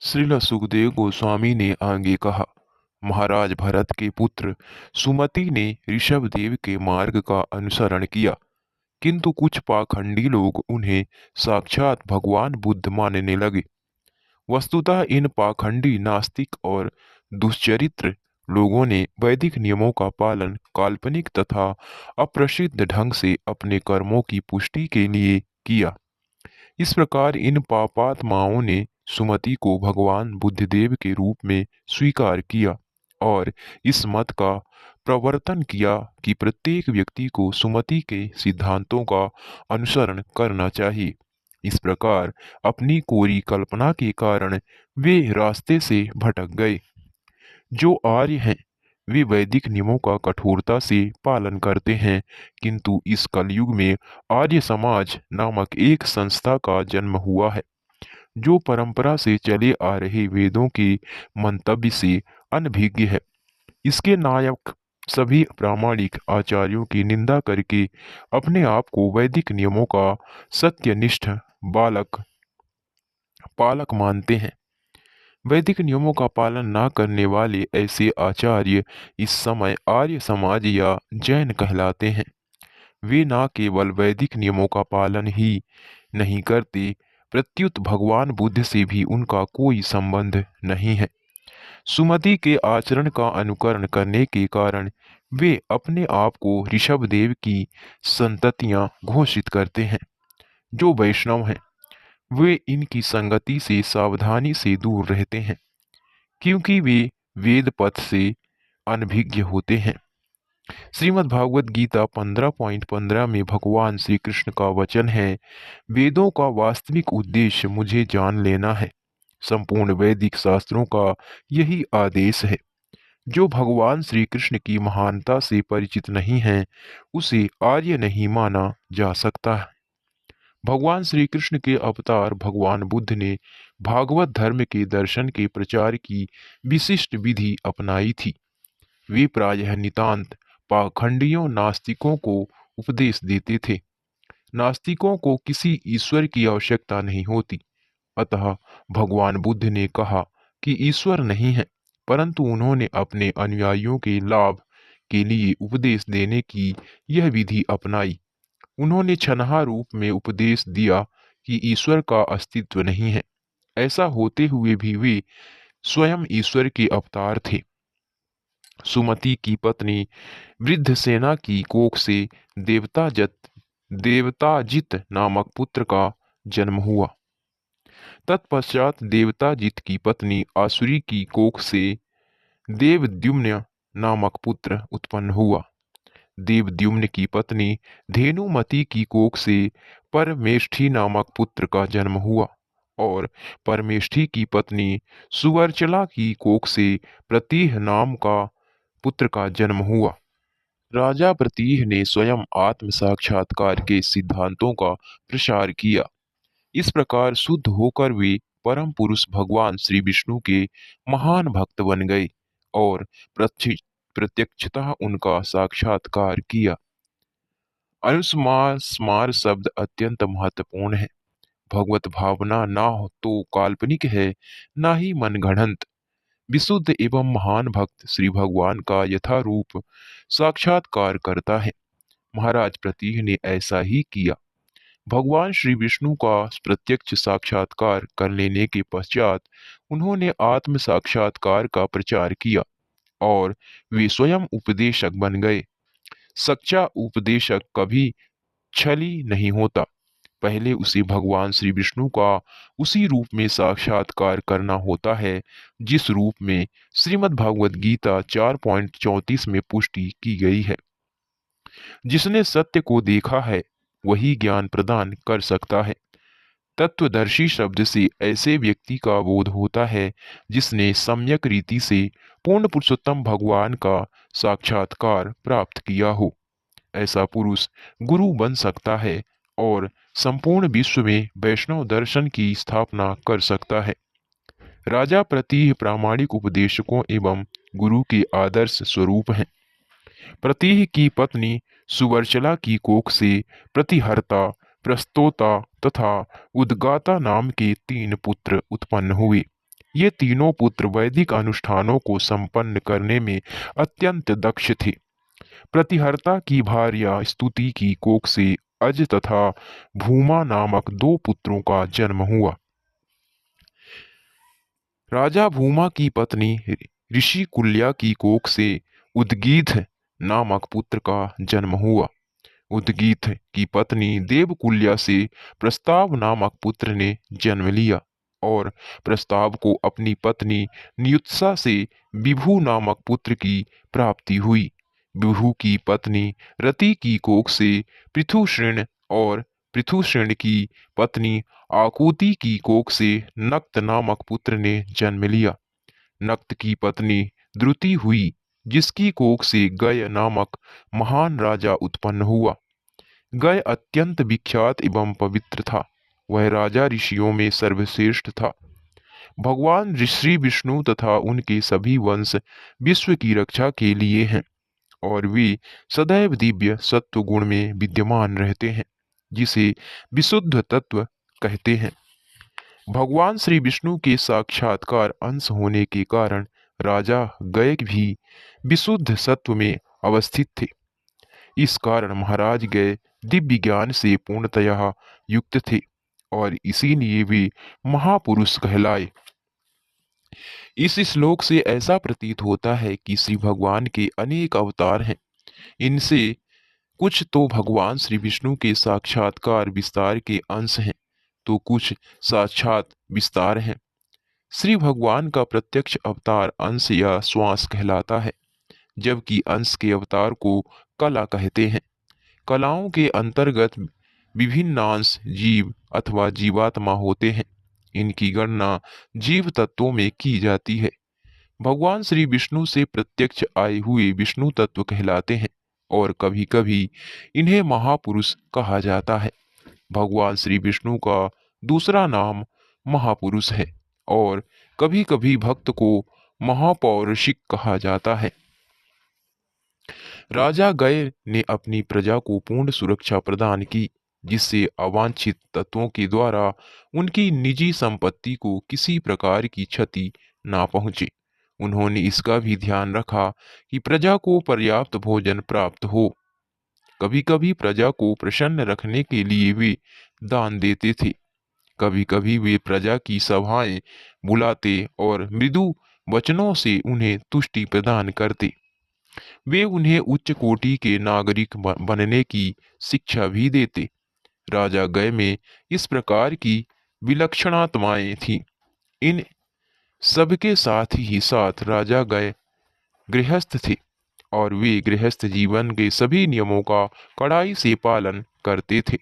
श्रील सुखदेव गोस्वामी ने आगे कहा, महाराज भरत के पुत्र सुमति ने ऋषभदेव के मार्ग का अनुसरण किया, किंतु कुछ पाखंडी लोग उन्हें साक्षात भगवान बुद्ध मानने लगे। वस्तुतः इन पाखंडी नास्तिक और दुष्चरित्र लोगों ने वैदिक नियमों का पालन काल्पनिक तथा अप्रसिद्ध ढंग से अपने कर्मों की पुष्टि के लिए किया। इस प्रकार इन पापात्माओं ने सुमति को भगवान बुद्धदेव के रूप में स्वीकार किया और इस मत का प्रवर्तन किया कि प्रत्येक व्यक्ति को सुमति के सिद्धांतों का अनुसरण करना चाहिए। इस प्रकार अपनी कोरी कल्पना के कारण वे रास्ते से भटक गए। जो आर्य हैं वे वैदिक नियमों का कठोरता से पालन करते हैं, किंतु इस कलयुग में आर्य समाज नामक एक संस्था का जन्म हुआ है जो परंपरा से चले आ रहे वेदों के मंतव्य से अनभिज्ञ है। इसके नायक सभी प्रामाणिक आचार्यों की निंदा करके अपने आप को वैदिक नियमों का सत्यनिष्ठ बालक पालक मानते हैं। वैदिक नियमों का पालन न करने वाले ऐसे आचार्य इस समय आर्य समाज या जैन कहलाते हैं। वे न केवल वैदिक नियमों का पालन ही नहीं करते, प्रत्युत भगवान बुद्ध से भी उनका कोई संबंध नहीं है। सुमति के आचरण का अनुकरण करने के कारण वे अपने आप को ऋषभदेव की संततियां घोषित करते हैं। जो वैष्णव हैं वे इनकी संगति से सावधानी से दूर रहते हैं, क्योंकि वे वेद पथ से अनभिज्ञ होते हैं। श्रीमद् भागवत गीता 15.15 में भगवान श्री कृष्ण का वचन है, वेदों का वास्तविक उद्देश्य मुझे जान लेना है। संपूर्ण वैदिक शास्त्रों का यही आदेश है। जो भगवान श्री कृष्ण की महानता से परिचित नहीं है उसे आर्य नहीं माना जा सकता है। भगवान श्री कृष्ण के अवतार भगवान बुद्ध ने भागवत धर्म के दर्शन के प्रचार की विशिष्ट विधि अपनाई थी। वे प्रायः नितांत पाखंडियों नास्तिकों को उपदेश देते थे। नास्तिकों को किसी ईश्वर की आवश्यकता नहीं होती, अतः भगवान बुद्ध ने कहा कि ईश्वर नहीं है, परंतु उन्होंने अपने अनुयायियों के लाभ के लिए उपदेश देने की यह विधि अपनाई। उन्होंने छनहा रूप में उपदेश दिया कि ईश्वर का अस्तित्व नहीं है। ऐसा होते हुए भी वे स्वयं ईश्वर के अवतार थे। सुमति की पत्नी वृद्धसेना की कोख से देवताजित नामक पुत्र का जन्म हुआ। तत्पश्चात देवताजित की पत्नी आसुरी की कोख से देवद्युम्न नामक पुत्र उत्पन्न हुआ। देवद्युम्न की पत्नी धेनुमति की कोख से परमेष्ठी नामक पुत्र का जन्म हुआ और परमेष्ठी की पत्नी सुवर्चला की कोख से प्रतीह नाम का पुत्र का जन्म हुआ। राजा प्रतीह ने स्वयं आत्म साक्षात्कार के सिद्धांतों का प्रसार किया। इस प्रकार शुद्ध होकर वे परम पुरुष भगवान श्री विष्णु के महान भक्त बन गए और प्रत्यक्षतः उनका साक्षात्कार किया। अनुस्मार स्मार शब्द अत्यंत महत्वपूर्ण है। भगवत भावना ना हो तो काल्पनिक है, ना ही मनगढ़ंत। विशुद्ध एवं महान भक्त श्री भगवान का यथारूप साक्षात्कार करता है। महाराज प्रतीह ने ऐसा ही किया। भगवान श्री विष्णु का प्रत्यक्ष साक्षात्कार कर लेने के पश्चात उन्होंने आत्म साक्षात्कार का प्रचार किया और वे स्वयं उपदेशक बन गए। सच्चा उपदेशक कभी छली नहीं होता। पहले उसे भगवान श्री विष्णु का उसी रूप में साक्षात्कार करना होता है जिस रूप में श्रीमद् भागवत गीता 4.34 में पुष्टि की गई है। जिसने सत्य को देखा है वही ज्ञान प्रदान कर सकता है। तत्वदर्शी शब्द से ऐसे व्यक्ति का बोध होता है जिसने सम्यक रीति से पूर्ण पुरुषोत्तम भगवान का साक्षात्कार प्राप्त किया हो। ऐसा पुरुष गुरु बन सकता है और संपूर्ण विश्व में वैष्णव दर्शन की स्थापना कर सकता है। राजा प्रतीह प्रामाणिक उपदेशकों एवं गुरु के आदर्श स्वरूप हैं। प्रतीह की पत्नी सुवर्चला की कोख से प्रतिहर्ता, प्रस्तोता तथा उद्गाता नाम के 3 पुत्र उत्पन्न हुए। ये तीनों पुत्र वैदिक अनुष्ठानों को संपन्न करने में अत्यंत दक्ष थे। प्रतिहर्ता की भार्या स्तुति की कोख से अज तथा भूमा नामक दो पुत्रों का जन्म हुआ। राजा भूमा की पत्नी ऋषि कुल्या की कोख से उद्गीथ नामक पुत्र का जन्म हुआ। उद्गीथ की पत्नी देवकुल्या से प्रस्ताव नामक पुत्र ने जन्म लिया और प्रस्ताव को अपनी पत्नी नियुत्सा से विभु नामक पुत्र की प्राप्ति हुई। विभु की पत्नी रति की कोख से पृथुश्रेण और पृथुश्रेण की पत्नी आकुति की कोख से नक्त नामक पुत्र ने जन्म लिया। नक्त की पत्नी द्रुति हुई, जिसकी कोख से गय नामक महान राजा उत्पन्न हुआ। गय अत्यंत विख्यात एवं पवित्र था। वह राजा ऋषियों में सर्वश्रेष्ठ था। भगवान श्री विष्णु तथा उनके सभी वंश विश्व की रक्षा के लिए हैं और वे सदैव दिव्य सत्व गुण में विद्यमान रहते हैं, जिसे विशुद्ध तत्व कहते हैं। भगवान श्री विष्णु के साक्षात्कार अंश होने के कारण राजा गय भी विशुद्ध सत्व में अवस्थित थे। इस कारण महाराज गय दिव्य ज्ञान से पूर्णतया युक्त थे और इसीलिए वे महापुरुष कहलाए। इस श्लोक से ऐसा प्रतीत होता है कि श्री भगवान के अनेक अवतार हैं। इनसे कुछ तो भगवान श्री विष्णु के साक्षात्कार विस्तार के अंश हैं, तो कुछ साक्षात विस्तार हैं। श्री भगवान का प्रत्यक्ष अवतार अंश या श्वास कहलाता है, जबकि अंश के अवतार को कला कहते हैं। कलाओं के अंतर्गत विभिन्न अंश जीव अथवा जीवात्मा होते हैं। इनकी गणना जीव तत्वों में की जाती है। भगवान श्री विष्णु से प्रत्यक्ष आए हुए विष्णु तत्व कहलाते हैं और कभी कभी इन्हें महापुरुष कहा जाता है। भगवान श्री विष्णु का दूसरा नाम महापुरुष है और कभी कभी भक्त को महापौरुषिक कहा जाता है। राजा गय ने अपनी प्रजा को पूर्ण सुरक्षा प्रदान की, जिससे अवांछित तत्वों के द्वारा उनकी निजी संपत्ति को किसी प्रकार की क्षति ना पहुंचे। उन्होंने इसका भी ध्यान रखा कि प्रजा को पर्याप्त भोजन प्राप्त हो। कभी कभी प्रजा को प्रसन्न रखने के लिए वे दान देते थे। कभी कभी वे प्रजा की सभाएं बुलाते और मृदु वचनों से उन्हें तुष्टि प्रदान करते। वे उन्हें उच्च कोटि के नागरिक बनने की शिक्षा भी देते। राजा गय में इस प्रकार की विलक्षणात्माएं थीं। इन सबके साथ ही साथ राजा गय गृहस्थ थे और वे गृहस्थ जीवन के सभी नियमों का कड़ाई से पालन करते थे।